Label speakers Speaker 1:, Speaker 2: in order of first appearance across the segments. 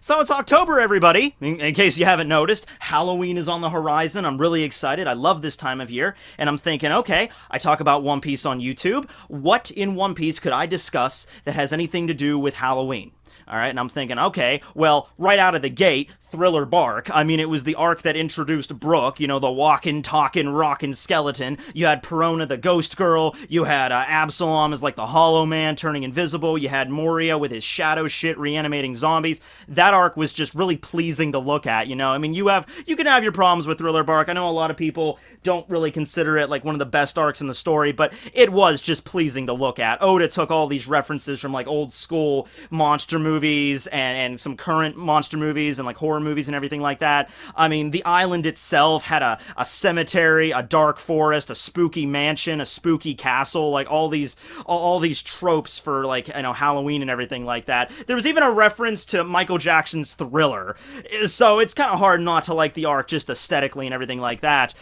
Speaker 1: So it's October, everybody. In case you haven't noticed, Halloween is on the horizon. I'm really excited. I love this time of year. And I'm thinking, okay, I talk about One Piece on YouTube. What in One Piece could I discuss that has anything to do with Halloween? All right, and I'm thinking, okay, well, right out of the gate, Thriller Bark. I mean, it was the arc that introduced Brooke, you know, the walking, talking, rockin' skeleton. You had Perona, the ghost girl. You had Absalom as like the Hollow Man turning invisible. You had Moria with his shadow shit reanimating zombies. That arc was just really pleasing to look at, you know? I mean, you can have your problems with Thriller Bark. I know a lot of people don't really consider it like one of the best arcs in the story, but it was just pleasing to look at. Oda took all these references from like old school monster movies and some current monster movies and like horror movies and everything like that. I mean, the island itself had a cemetery, a dark forest, a spooky mansion, a spooky castle, like all these tropes for like, you know, Halloween and everything like that. There was even a reference to Michael Jackson's Thriller. So it's kind of hard not to like the arc just aesthetically and everything like that.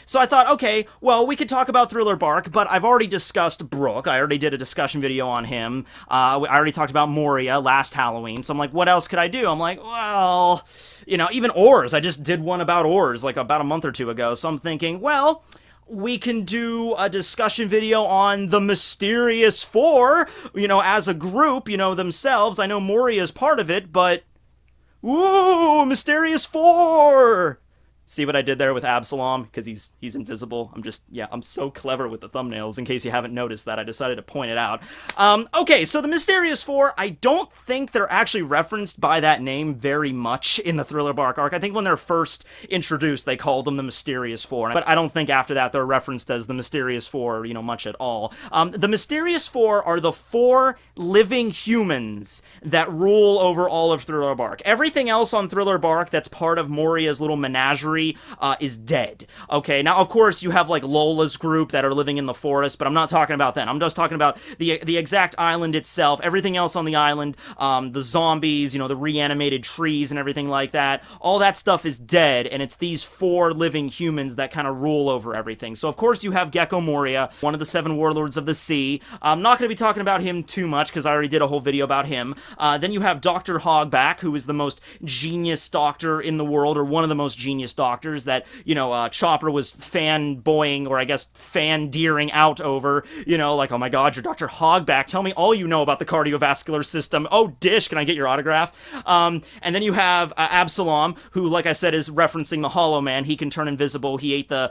Speaker 1: So I thought, okay, well, we could talk about Thriller Bark, but I've already discussed Brooke. I already did a discussion video on him. I already talked about Moria last Halloween. So I'm like, what else could I do? I'm like, well, you know, even Oars. I just did one about Oars like about a month or two ago. So I'm thinking, well, we can do a discussion video on the Mysterious Four, you know, as a group, you know, themselves. I know Moria is part of it, but ooh, Mysterious Four! See what I did there with Absalom? Because he's invisible. I'm so clever with the thumbnails. In case you haven't noticed that, I decided to point it out. Okay, so the Mysterious Four, I don't think they're actually referenced by that name very much in the Thriller Bark arc. I think when they're first introduced, they called them the Mysterious Four. But I don't think after that they're referenced as the Mysterious Four, you know, much at all. The Mysterious Four are the four living humans that rule over all of Thriller Bark. Everything else on Thriller Bark that's part of Moria's little menagerie is dead. Okay, now of course you have like Lola's group that are living in the forest, but I'm not talking about that. I'm just talking about the exact island itself. Everything else on the island, the zombies, you know, the reanimated trees and everything like that, all that stuff is dead, and it's these four living humans that kind of rule over everything. So of course you have Gecko Moria, one of the seven warlords of the sea. I'm not going to be talking about him too much because I already did a whole video about him. Then you have Dr. Hogback, who is the most genius doctor in the world, or one of the most genius doctors that, you know, Chopper was fanboying, or I guess fan-deering out over, you know, like, oh my god, you're Dr. Hogback, tell me all you know about the cardiovascular system. Oh, Dish, can I get your autograph? And then you have Absalom, who, like I said, is referencing the Hollow Man. He can turn invisible. He ate the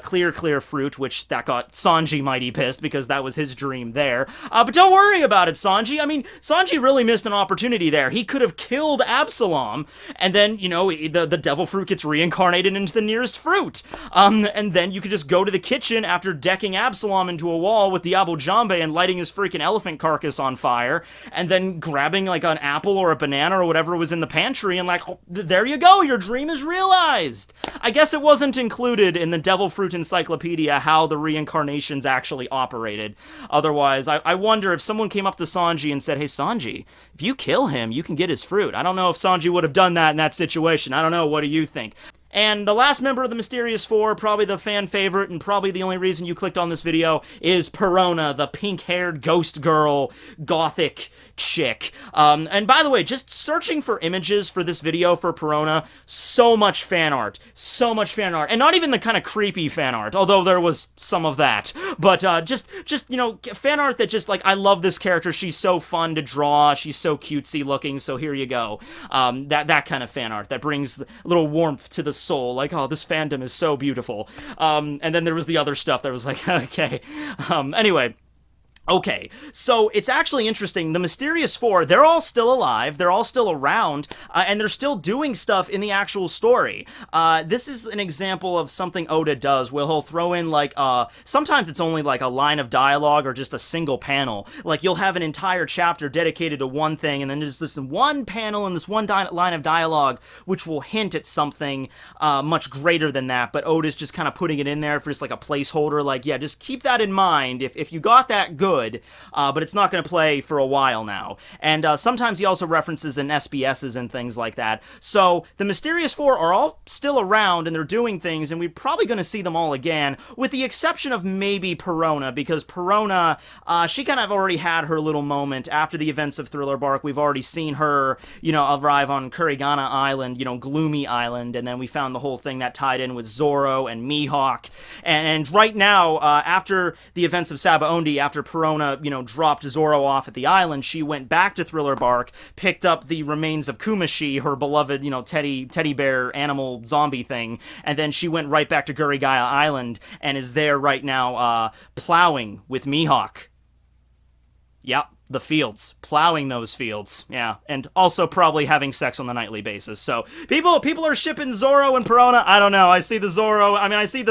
Speaker 1: clear fruit, which that got Sanji mighty pissed, because that was his dream there. But don't worry about it, Sanji. I mean, Sanji really missed an opportunity there. He could have killed Absalom, and then, you know, the devil fruit gets reincarnated into the nearest fruit. And then you could just go to the kitchen after decking Absalom into a wall with Diablo Jambe and lighting his freaking elephant carcass on fire, and then grabbing like an apple or a banana or whatever was in the pantry, and like, oh, there you go, your dream is realized. I guess it wasn't included in the Devil Fruit Encyclopedia how the reincarnations actually operated. Otherwise, I wonder if someone came up to Sanji and said, hey Sanji, if you kill him, you can get his fruit. I don't know if Sanji would have done that in that situation. I don't know, what do you think? And the last member of the Mysterious Four, probably the fan favorite, and probably the only reason you clicked on this video, is Perona, the pink-haired ghost girl, gothic chick. And by the way, just searching for images for this video for Perona, so much fan art. So much fan art. And not even the kind of creepy fan art, although there was some of that. But just you know, fan art that just, like, I love this character. She's so fun to draw. She's so cutesy looking, so here you go. That kind of fan art that brings a little warmth to the soul, like, oh, this fandom is so beautiful. And then there was the other stuff that was like, okay. Anyway. Okay, so it's actually interesting. The Mysterious Four, they're all still alive, they're all still around, and they're still doing stuff in the actual story. This is an example of something Oda does, where he'll throw in, like, sometimes it's only, like, a line of dialogue or just a single panel. Like, you'll have an entire chapter dedicated to one thing, and then there's this one panel and this one line of dialogue which will hint at something much greater than that, but Oda's just kind of putting it in there for just, like, a placeholder, like, yeah, just keep that in mind. If you got that, good. could, but it's not going to play for a while now. And sometimes he also references in SBSs and things like that. So the Mysterious Four are all still around, and they're doing things, and we're probably going to see them all again, with the exception of maybe Perona, because Perona, she kind of already had her little moment after the events of Thriller Bark. We've already seen her, arrive on Kurigana Island, Gloomy Island, and then we found the whole thing that tied in with Zoro and Mihawk. And right now, after the events of Sabaody, after Perona, dropped Zoro off at the island, she went back to Thriller Bark, picked up the remains of Kumashi, her beloved, teddy bear animal zombie thing, and then she went right back to Gurigaya Island and is there right now, plowing with Mihawk. Yep. The fields, plowing those fields, yeah, and also probably having sex on a nightly basis. So people are shipping Zoro and Perona. I don't know. I see the Zoro. I mean, I see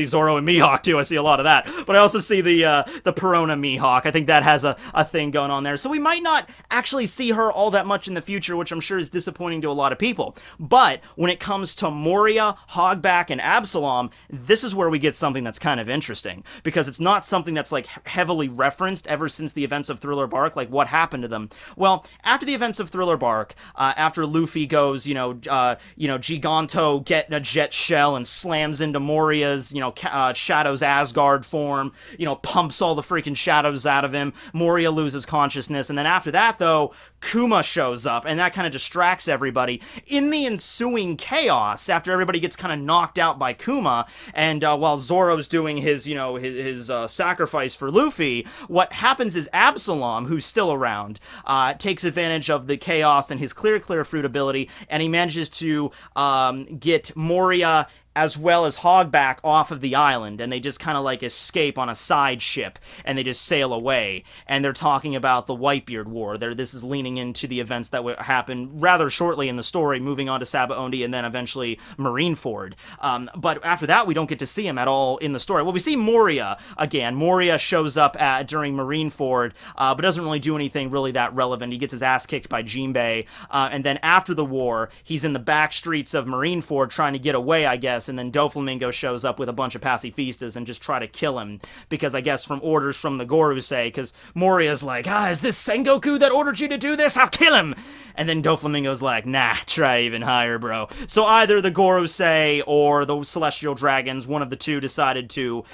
Speaker 1: Zoro and Mihawk too. I see a lot of that, but I also see the Perona Mihawk. I think that has a thing going on there. So we might not actually see her all that much in the future, which I'm sure is disappointing to a lot of people. But when it comes to Moria, Hogback, and Absalom, this is where we get something that's kind of interesting, because it's not something that's like heavily referenced ever since the events of Thriller Bark. Like, what happened to them? Well, after the events of Thriller Bark, after Luffy goes, Giganto get a jet shell and slams into Moria's, Shadow's Asgard form, pumps all the freaking shadows out of him. Moria loses consciousness, and then after that, though, Kuma shows up, and that kind of distracts everybody. In the ensuing chaos, after everybody gets kind of knocked out by Kuma, and while Zoro's doing his sacrifice for Luffy, what happens is Absalom, who's still around, takes advantage of the chaos and his clear fruit ability, and he manages to get Moria as well as Hogback off of the island, and they just kind of like escape on a side ship, and they just sail away, and they're talking about the Whitebeard War. This is leaning into the events that would happen rather shortly in the story, moving on to Sabaody and then eventually Marineford. But after that, we don't get to see him at all in the story. Well, we see Moria again. Moria shows up during Marineford, but doesn't really do anything really that relevant. He gets his ass kicked by Jinbei, and then after the war, he's in the back streets of Marineford trying to get away, I guess, and then Doflamingo shows up with a bunch of pacifistas and just try to kill him, because I guess from orders from the Gorosei, because Moria's like, is this Sengoku that ordered you to do this? I'll kill him! And then Doflamingo's like, nah, try even higher, bro. So either the Gorosei or the Celestial Dragons, one of the two, decided to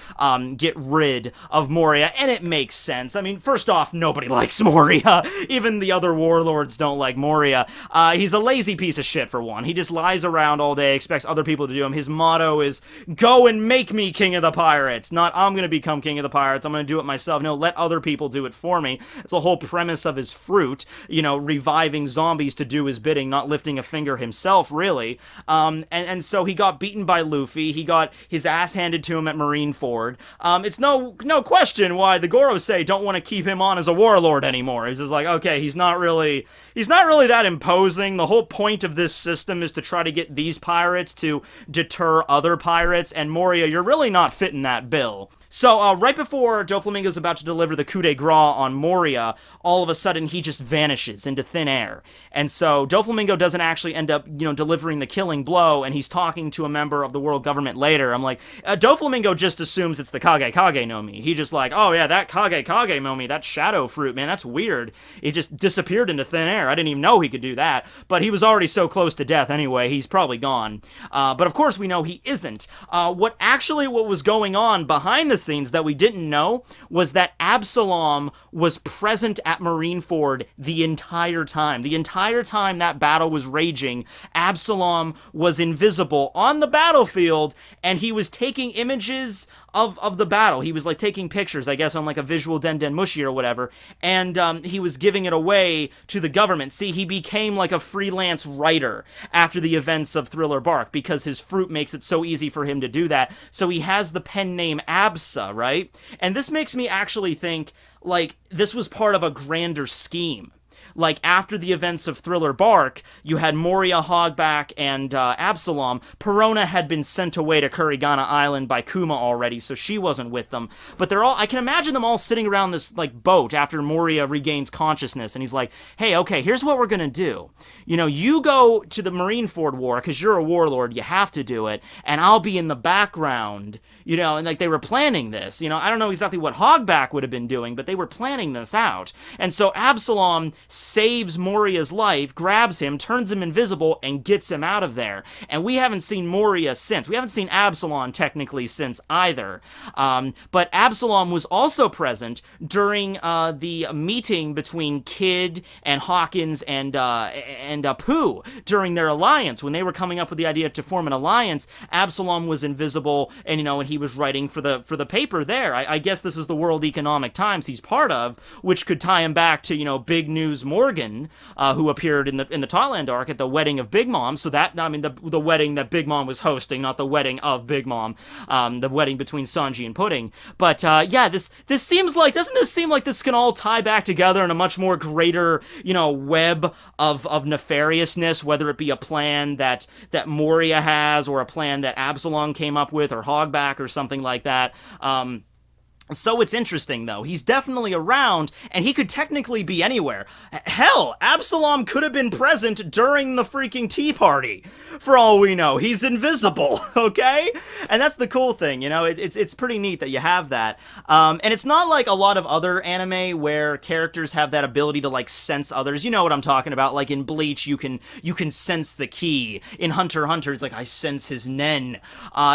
Speaker 1: get rid of Moria, and it makes sense. I mean, first off, nobody likes Moria. Even the other warlords don't like Moria. He's a lazy piece of shit, for one. He just lies around all day, expects other people to do him. His motto is, go and make me king of the pirates. Not, I'm gonna become king of the pirates, I'm gonna do it myself. No, let other people do it for me. It's the whole premise of his fruit, reviving zombies to do his bidding, not lifting a finger himself, really. And so he got beaten by Luffy. He got his ass handed to him at Marineford. It's no question why the Gorosei don't want to keep him on as a warlord anymore. He's just like, okay, he's not really that imposing. The whole point of this system is to try to get these pirates to deter other pirates, and Moria, you're really not fitting that bill. So, right before Doflamingo's about to deliver the coup de grace on Moria, all of a sudden he just vanishes into thin air. And so Doflamingo doesn't actually end up, delivering the killing blow, and he's talking to a member of the world government later. I'm like, Doflamingo just assumes it's the Kage no Mi. He just like, oh yeah, that Kage no Mi, that shadow fruit, man, that's weird. It just disappeared into thin air. I didn't even know he could do that. But he was already so close to death anyway, he's probably gone. But of course we know he isn't. What was going on behind the scenes that we didn't know was that Absalom was present at Marineford the entire time. The entire time that battle was raging, Absalom was invisible on the battlefield, and he was taking images of the battle. He was like taking pictures, I guess, on like a visual Den Mushi or whatever, and he was giving it away to the government. See, he became like a freelance writer after the events of Thriller Bark, because his fruit makes it so easy for him to do that. So he has the pen name Absa, right? And this makes me actually think, like, this was part of a grander scheme. like after the events of Thriller Bark, you had Moria, Hogback, and Absalom. Perona had been sent away to Kurigana Island by Kuma already, so she wasn't with them. But they're all, I can imagine them all sitting around this like boat after Moria regains consciousness, and he's like, hey, okay, here's what we're gonna do. You know, you go to the Marineford War, because you're a warlord, you have to do it, and I'll be in the background, you know, and like they were planning this. You know, I don't know exactly what Hogback would have been doing, but they were planning this out. And so Absalom saves Moria's life, grabs him, turns him invisible, and gets him out of there. And we haven't seen Moria since. We haven't seen Absalom technically since either. But Absalom was also present during the meeting between Kid and Hawkins and Pooh during their alliance. When they were coming up with the idea to form an alliance, Absalom was invisible, and you know, and he was writing for the paper there. I guess this is the World Economic Times he's part of, which could tie him back to, you know, Big News Morgan, who appeared in the Thailand arc at the wedding of Big Mom. So that, I mean, the wedding that Big Mom was hosting, not the wedding of Big Mom, the wedding between Sanji and Pudding. But yeah, this seems like, doesn't this seem like this can all tie back together in a much more greater, you know, web of nefariousness, whether it be a plan that Moria has, or a plan that Absalom came up with, or Hogback, or something like that. So it's interesting, though. He's definitely around, and he could technically be anywhere. Hell, Absalom could have been present during the freaking tea party, for all we know. He's invisible, okay? And that's the cool thing, you know? It's pretty neat that you have that. And it's not like a lot of other anime where characters have that ability to, like, sense others. You know what I'm talking about. Like, in Bleach, you can sense the ki. In Hunter x Hunter, it's like, I sense his nen.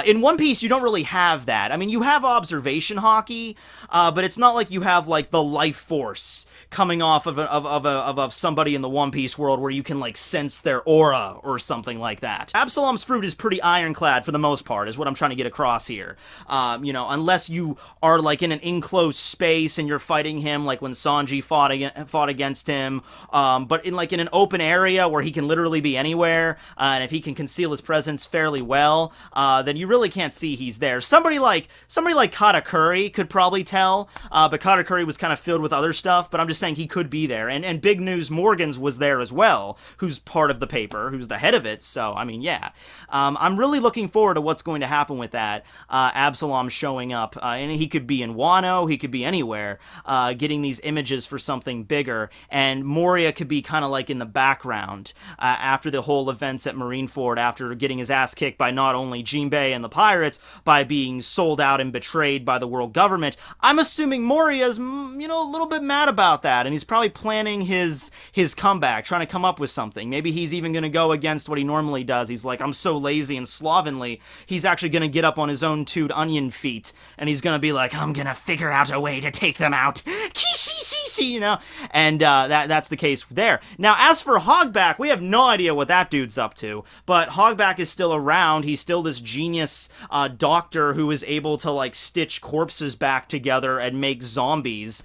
Speaker 1: In One Piece, you don't really have that. I mean, you have observation hockey, but it's not like you have like the life force coming off of somebody in the One Piece world where you can like sense their aura or something like that. Absalom's fruit is pretty ironclad for the most part, is what I'm trying to get across here. You know, unless you are like in an enclosed space and you're fighting him, like when Sanji fought against him, but in like in an open area where he can literally be anywhere, and if he can conceal his presence fairly well, then you really can't see he's there. Somebody like Katakuri could probably tell, but Katakuri was kind of filled with other stuff, but I'm just saying he could be there. And Big News Morgan's was there as well, who's part of the paper, who's the head of it, so, I mean, yeah. I'm really looking forward to what's going to happen with that. Absalom showing up, and he could be in Wano, he could be anywhere, getting these images for something bigger, and Moria could be kind of like in the background, after the whole events at Marineford, after getting his ass kicked by not only Jinbei and the pirates, by being sold out and betrayed by the world government. I'm assuming Moria's, you know, a little bit mad about that, and he's probably planning his comeback, trying to come up with something. Maybe he's even going to go against what he normally does. He's like, I'm so lazy and slovenly. He's actually going to get up on his own 2 onion feet, and he's going to be like, I'm going to figure out a way to take them out. Kishi, you know? And that's the case there. Now, as for Hogback, we have no idea what that dude's up to, but Hogback is still around. He's still this genius doctor who is able to, like, stitch corpses back together and make zombies,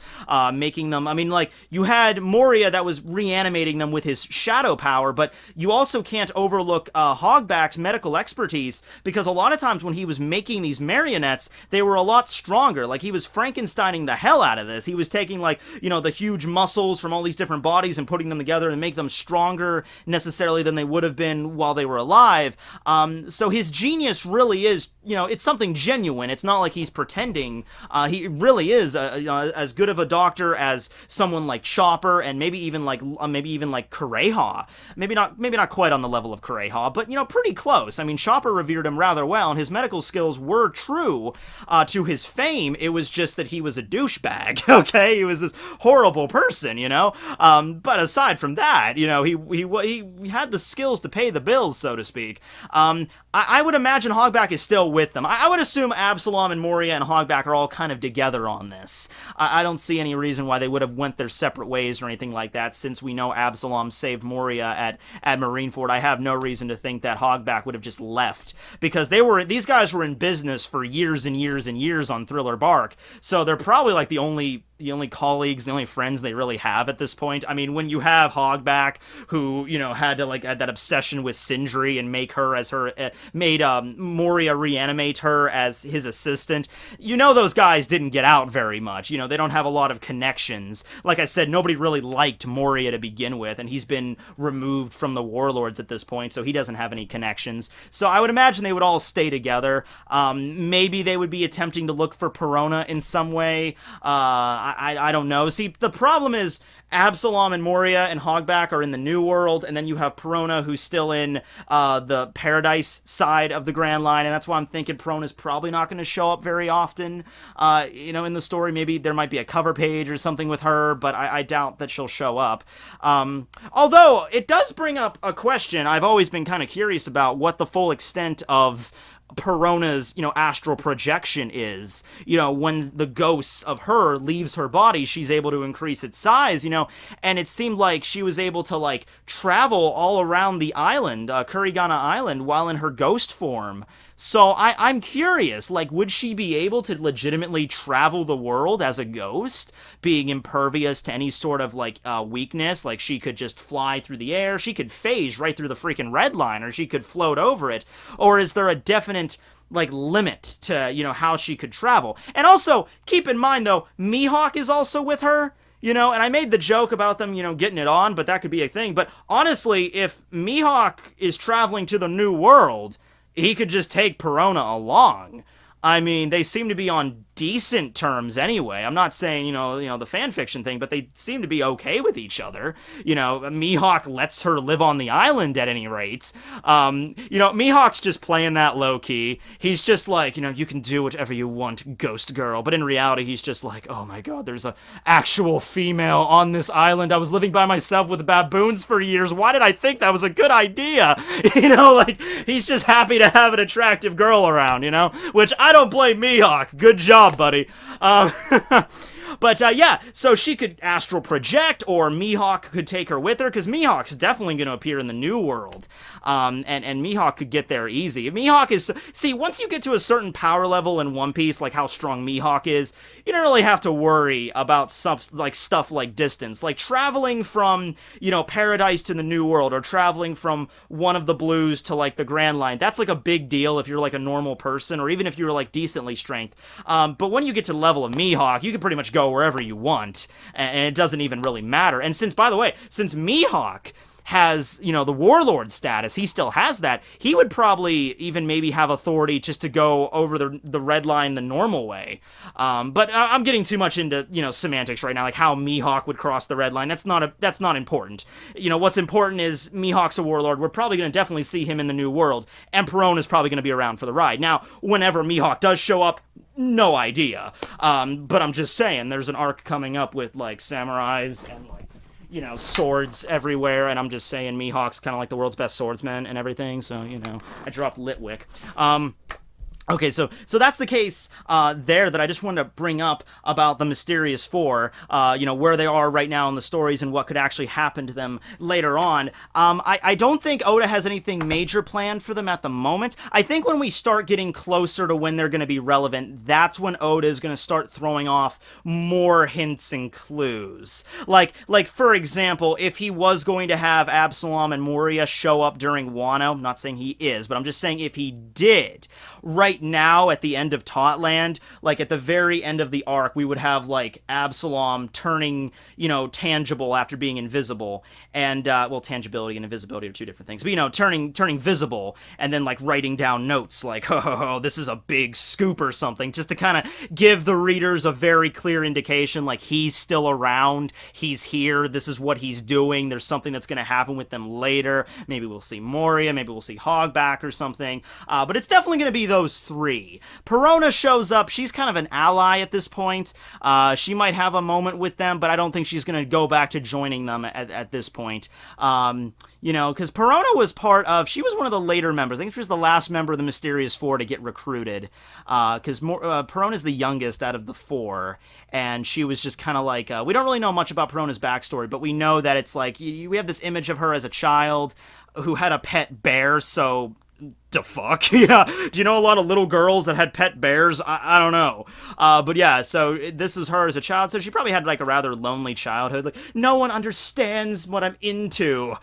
Speaker 1: making them, I mean, like, you had Moria that was reanimating them with his shadow power, but you also can't overlook Hogback's medical expertise, because a lot of times when he was making these marionettes, they were a lot stronger. Like, he was Frankensteining the hell out of this. He was taking, like, you know, the huge muscles from all these different bodies and putting them together and make them stronger necessarily than they would have been while they were alive. So his genius really is, you know, it's something genuine. It's not like he's pretending. He really is as good of a doctor as someone like Chopper, and maybe even like Kureha. Maybe not quite on the level of Kureha, but you know, pretty close. I mean, Chopper revered him rather well, and his medical skills were true to his fame. It was just that he was a douchebag. Okay, he was this horrible person, you know. But aside from that, you know, he had the skills to pay the bills, so to speak. I would imagine Hogback is still with them. I would assume Absalom and Moria and Hogback are all kind of together on this. I don't see any reason why they would have went their separate ways or anything like that, since we know Absalom saved Moria at Marineford. I have no reason to think that Hogback would have just left, because these guys were in business for years and years and years on Thriller Bark, so they're probably like the only colleagues, the only friends they really have at this point. I mean, when you have Hogback, who, had to, had that obsession with Sindri and make her as her, made Moria reanimate her as his assistant, those guys didn't get out very much. They don't have a lot of connections. Like I said, nobody really liked Moria to begin with, and he's been removed from the warlords at this point, so he doesn't have any connections. So I would imagine they would all stay together. Maybe they would be attempting to look for Perona in some way. I don't know. See, the problem is Absalom and Moria and Hogback are in the New World, and then you have Perona, who's still in the Paradise side of the Grand Line, and that's why I'm thinking Perona's probably not going to show up very often, in the story. Maybe there might be a cover page or something with her, but I doubt that she'll show up. Although, it does bring up a question I've always been kind of curious about, what the full extent of Perona's, astral projection is. When the ghost of her leaves her body, she's able to increase its size, and it seemed like she was able to, travel all around the island, Kurigana Island, while in her ghost form. So I'm curious, would she be able to legitimately travel the world as a ghost, being impervious to any sort of, weakness? She could just fly through the air, she could phase right through the freaking red line, or she could float over it? Or is there a definite, limit to, how she could travel? And also, keep in mind, though, Mihawk is also with her. And I made the joke about them, getting it on, but that could be a thing. But honestly, if Mihawk is traveling to the New World, he could just take Perona along. I mean, they seem to be on decent terms anyway. I'm not saying, the fanfiction thing, but they seem to be okay with each other. Mihawk lets her live on the island at any rate. Mihawk's just playing that low-key. He's just you can do whatever you want, ghost girl. But in reality, he's just oh my god, there's a actual female on this island. I was living by myself with baboons for years. Why did I think that was a good idea? He's just happy to have an attractive girl around, which I don't blame Mihawk. Good job, buddy. But, yeah, so she could astral project, or Mihawk could take her with her, because Mihawk's definitely going to appear in the New World, and Mihawk could get there easy. Mihawk is... See, once you get to a certain power level in One Piece, how strong Mihawk is, you don't really have to worry about stuff like distance. Traveling from, Paradise to the New World, or traveling from one of the blues to, the Grand Line, that's, a big deal if you're, a normal person, or even if you're, decently strength. But when you get to the level of Mihawk, you can pretty much go wherever you want, and it doesn't even really matter. And since Mihawk has, the warlord status, he still has that, he would probably even maybe have authority just to go over the red line the normal way. But I'm getting too much into, semantics right now, how Mihawk would cross the red line. That's not important. What's important is Mihawk's a warlord. We're probably going to definitely see him in the New World, and Perona's probably going to be around for the ride. Now, whenever Mihawk does show up, no idea. But I'm just saying, there's an arc coming up with, samurais and, swords everywhere, and I'm just saying Mihawk's kind of the world's best swordsman and everything, so, I dropped Litwick. Okay, so that's the case there that I just wanted to bring up about the Mysterious Four, where they are right now in the stories and what could actually happen to them later on. I don't think Oda has anything major planned for them at the moment. I think when we start getting closer to when they're going to be relevant, that's when Oda is going to start throwing off more hints and clues. Like for example, if he was going to have Absalom and Moria show up during Wano, I'm not saying he is, but I'm just saying if he did, right now at the end of Totland, at the very end of the arc, we would have Absalom turning, tangible after being invisible, and tangibility and invisibility are two different things, but turning visible, and then writing down notes ho, this is a big scoop or something, just to kind of give the readers a very clear indication he's still around, he's here, this is what he's doing, there's something that's going to happen with them later. Maybe we'll see Moria, maybe we'll see Hogback or something, but it's definitely going to be those three. Perona shows up. She's kind of an ally at this point. She might have a moment with them, but I don't think she's going to go back to joining them at this point. Because Perona was she was one of the later members. I think she was the last member of the Mysterious Four to get recruited. Because Perona's the youngest out of the four, and she was just kind of we don't really know much about Perona's backstory, but we know that it's we have this image of her as a child who had a pet bear, so The fuck? Yeah. Do you know a lot of little girls that had pet bears? I don't know. But yeah, so this is her as a child, so she probably had like a rather lonely childhood. Like, no one understands what I'm into.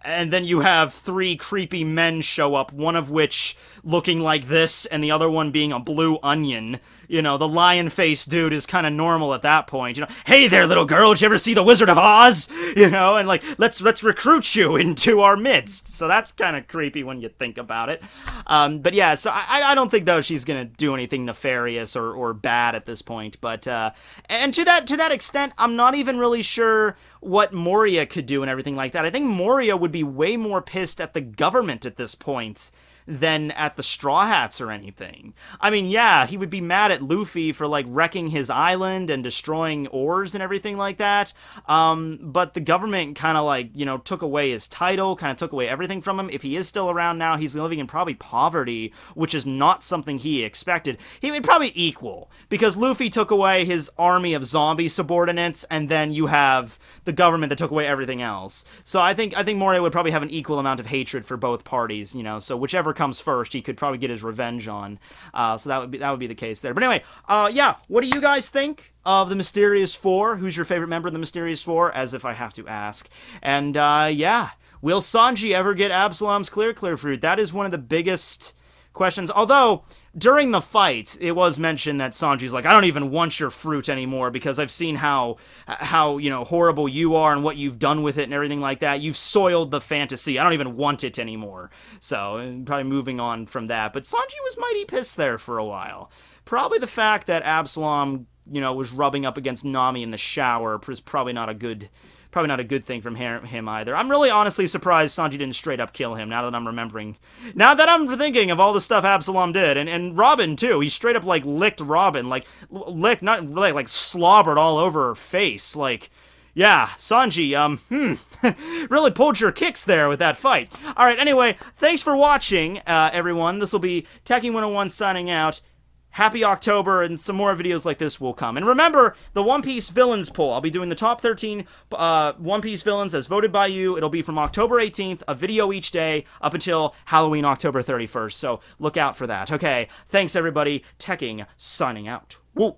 Speaker 1: And then you have three creepy men show up, one of which looking like this, and the other one being a blue onion. You know, the lion-faced dude is kind of normal at that point. You know, hey there, little girl, did you ever see The Wizard of Oz? You know, and like, let's recruit you into our midst. So that's kind of creepy when you think about it. But yeah, so I don't think, though, she's gonna do anything nefarious or bad at this point. But, and to that extent, I'm not even really sure what Moria could do and everything like that. I think Moria would be way more pissed at the government at this point than at the Straw Hats or anything. I mean, yeah, he would be mad at Luffy for, like, wrecking his island and destroying ores and everything like that, but the government kind of, like, you know, took away his title, kind of took away everything from him. If he is still around now, he's living in probably poverty, which is not something he expected. He would probably equal, because Luffy took away his army of zombie subordinates, and then you have the government that took away everything else. So I think Moria would probably have an equal amount of hatred for both parties, you know, so whichever comes first, he could probably get his revenge on. So that would be the case there. But anyway, yeah, what do you guys think of the Mysterious Four? Who's your favorite member of the Mysterious Four? As if I have to ask. And yeah, will Sanji ever get Absalom's clear fruit? That is one of the biggest questions. Although during the fight, it was mentioned that Sanji's like, I don't even want your fruit anymore because I've seen how you know, horrible you are and what you've done with it and everything like that. You've soiled the fantasy. I don't even want it anymore. So probably moving on from that. But Sanji was mighty pissed there for a while. Probably the fact that Absalom, you know, was rubbing up against Nami in the shower was probably not a good thing from him either. I'm really honestly surprised Sanji didn't straight up kill him, now that I'm remembering. Now that I'm thinking of all the stuff Absalom did. And Robin, too. He straight up, like, licked Robin. Like, not really, like, slobbered all over her face. Like, yeah, Sanji, really pulled your kicks there with that fight. Alright, anyway, thanks for watching, everyone. This will be Tekking101 signing out. Happy October, and some more videos like this will come. And remember, the One Piece villains poll. I'll be doing the top 13 One Piece villains as voted by you. It'll be from October 18th, a video each day, up until Halloween, October 31st. So look out for that. Okay, thanks everybody. Tekking, signing out. Woo!